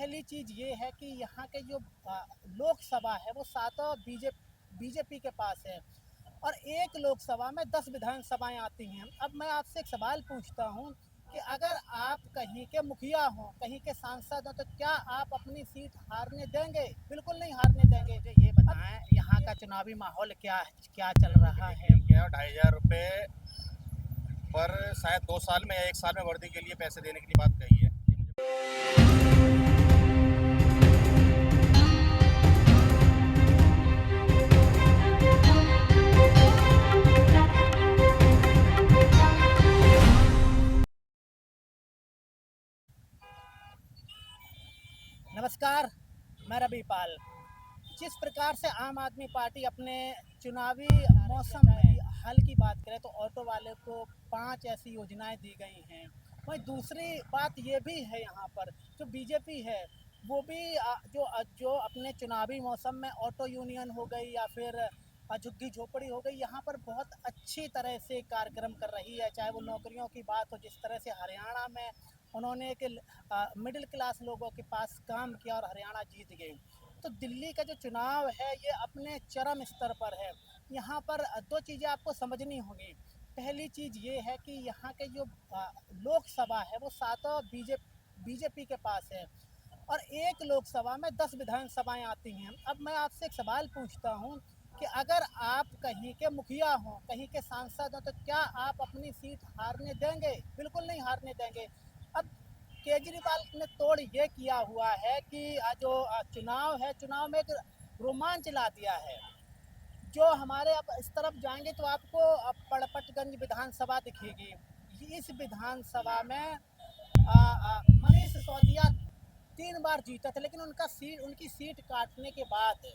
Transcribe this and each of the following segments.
पहली चीज़ ये है कि यहाँ के जो लोकसभा है वो सातों बीजेपी के पास है और एक लोकसभा में 10 विधानसभाएं आती हैं। अब मैं आपसे एक सवाल पूछता हूँ कि अगर आप कहीं के मुखिया हों, कहीं के सांसद हों, तो क्या आप अपनी सीट हारने देंगे? बिल्कुल नहीं हारने देंगे। जो ये बताएं यहाँ का चुनावी माहौल क्या क्या चल रहा है? क्या 2,500 रुपये पर शायद 2 साल में या 1 साल में वर्दी के लिए पैसे देने के लिए बात कही है। नमस्कार, मैं रवि पाल। जिस प्रकार से आम आदमी पार्टी अपने चुनावी मौसम में हल की बात करें तो ऑटो वाले को 5 ऐसी योजनाएं दी गई हैं। वहीं दूसरी बात ये भी है यहाँ पर जो बीजेपी है वो भी जो अपने चुनावी मौसम में ऑटो यूनियन हो गई या फिर झुग्गी झोपड़ी हो गई, यहाँ पर बहुत अच्छी तरह से कार्यक्रम कर रही है। चाहे वो नौकरियों की बात हो, जिस तरह से हरियाणा में उन्होंने एक मिडिल क्लास लोगों के पास काम किया और हरियाणा जीत गई। तो दिल्ली का जो चुनाव है ये अपने चरम स्तर पर है। यहाँ पर दो चीज़ें आपको समझनी होंगी। पहली चीज़ ये है कि यहाँ के जो लोकसभा है वो सातों बीजेपी के पास है और एक लोकसभा में 10 विधानसभाएं आती हैं। अब मैं आपसे एक सवाल पूछता हूँ कि अगर आप कहीं के मुखिया हों, कहीं के सांसद हों, तो क्या आप अपनी सीट हारने देंगे? बिल्कुल नहीं हारने देंगे। अब केजरीवाल ने तोड़ ये किया हुआ है कि जो चुनाव है, चुनाव में एक रोमांच ला दिया है। जो हमारे अब इस तरफ जाएंगे तो आपको पड़पटगंज विधानसभा दिखेगी। इस विधानसभा में मनीष सिसोदिया 3 बार जीता था, लेकिन उनकी सीट काटने के बाद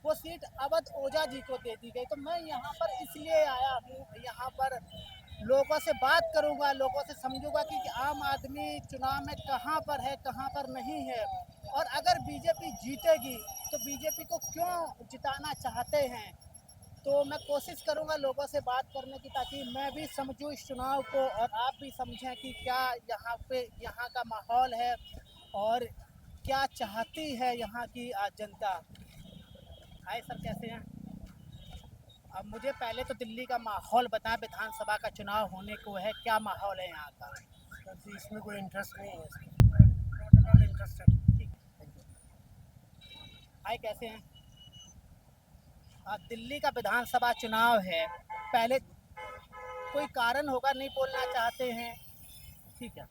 वो सीट अवध ओझा जी को दे दी गई। तो मैं यहाँ पर इसलिए आया हूँ, यहाँ पर लोगों से बात करूंगा, लोगों से समझूंगा कि आम आदमी चुनाव में कहाँ पर है, कहाँ पर नहीं है, और अगर बीजेपी जीतेगी तो बीजेपी को क्यों जिताना चाहते हैं। तो मैं कोशिश करूंगा लोगों से बात करने की, ताकि मैं भी समझूं इस चुनाव को और आप भी समझें कि क्या यहाँ का माहौल है और क्या चाहती है यहाँ की जनता। हाय सर, कैसे हैं? अब मुझे पहले तो दिल्ली का माहौल बताएं। विधानसभा का चुनाव होने को है, क्या माहौल है यहाँ का? सर जी, इसमें कोई इंटरेस्ट नहीं है। Not interested. ठीक, हाय कैसे हैं? दिल्ली का विधानसभा चुनाव है। पहले कोई कारण होगा नहीं बोलना चाहते हैं, ठीक है।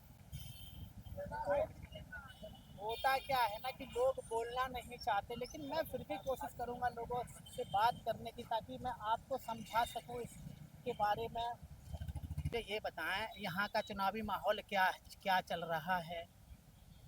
होता क्या है ना कि लोग बोलना नहीं चाहते, लेकिन मैं फिर भी कोशिश करूंगा लोगों से बात करने की, ताकि मैं आपको समझा सकूं इसके बारे में। मुझे ये बताएं यहाँ का चुनावी माहौल क्या क्या चल रहा है?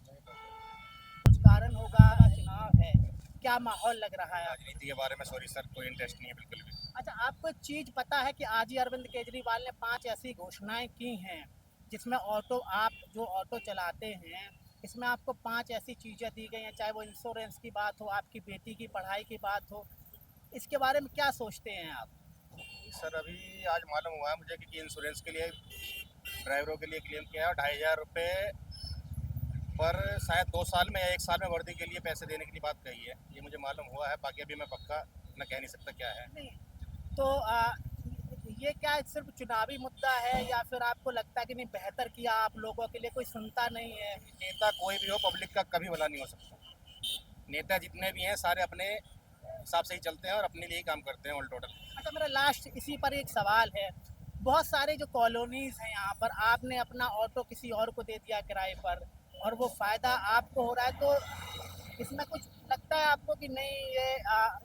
कुछ कारण होगा, चुनाव है, क्या माहौल लग रहा है? राजनीति के बारे में सॉरी सर, कोई इंटरेस्ट नहीं है बिल्कुल भी। अच्छा, आपको एक चीज़ पता है कि आज ही अरविंद केजरीवाल ने 5 ऐसी घोषणाएं की हैं जिसमें आप जो ऑटो चलाते हैं, इसमें आपको 5 ऐसी चीज़ें दी गई हैं, चाहे वो इंश्योरेंस की बात हो, आपकी बेटी की पढ़ाई की बात हो। इसके बारे में क्या सोचते हैं आप? सर अभी आज मालूम हुआ है मुझे कि इंश्योरेंस के लिए ड्राइवरों के लिए क्लेम किया है, 2,500 रुपये पर शायद 2 साल में या 1 साल में वर्दी के लिए पैसे देने के लिए बात कही है। ये मुझे मालूम हुआ है, बाकी अभी मैं पक्का मैं कह नहीं सकता क्या है। नहीं, तो ये क्या सिर्फ चुनावी मुद्दा है या फिर आपको लगता है कि नहीं बेहतर किया आप लोगों के लिए, कोई सुनता नहीं है? नेता कोई भी हो, पब्लिक का कभी भला नहीं हो सकता। नेता जितने भी हैं सारे अपने हिसाब से ही चलते हैं और अपने लिए ही काम करते हैं ऑल टोटल। अच्छा, मेरा लास्ट इसी पर एक सवाल है। बहुत सारे जो कॉलोनीज हैं यहाँ पर, आपने अपना ऑटो किसी और को दे दिया किराए पर और वो फ़ायदा आपको हो रहा है, तो इसमें कुछ लगता है आपको कि नहीं ये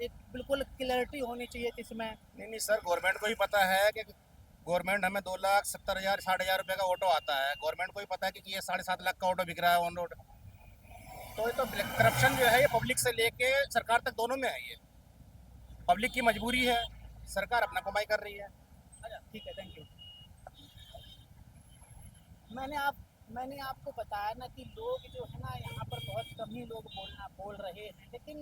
एक बिल्कुल क्लैरिटी होनी चाहिए थी इसमें? नहीं सर, गवर्नमेंट को ही पता है कि गवर्नमेंट हमें 2,70,000 60,000 रुपये का ऑटो आता है। गवर्नमेंट को ही पता है कि ये 7.5 लाख का ऑटो बिक रहा है ऑन रोड। तो ये तो करप्शन जो है ये पब्लिक से लेके सरकार तक दोनों में है। ये पब्लिक की मजबूरी है, सरकार अपना कमाई कर रही है। अच्छा, ठीक है, थैंक यू। मैंने आपको बताया ना कि लोग जो है ना यहाँ पर बहुत कम ही लोग बोल रहे हैं, लेकिन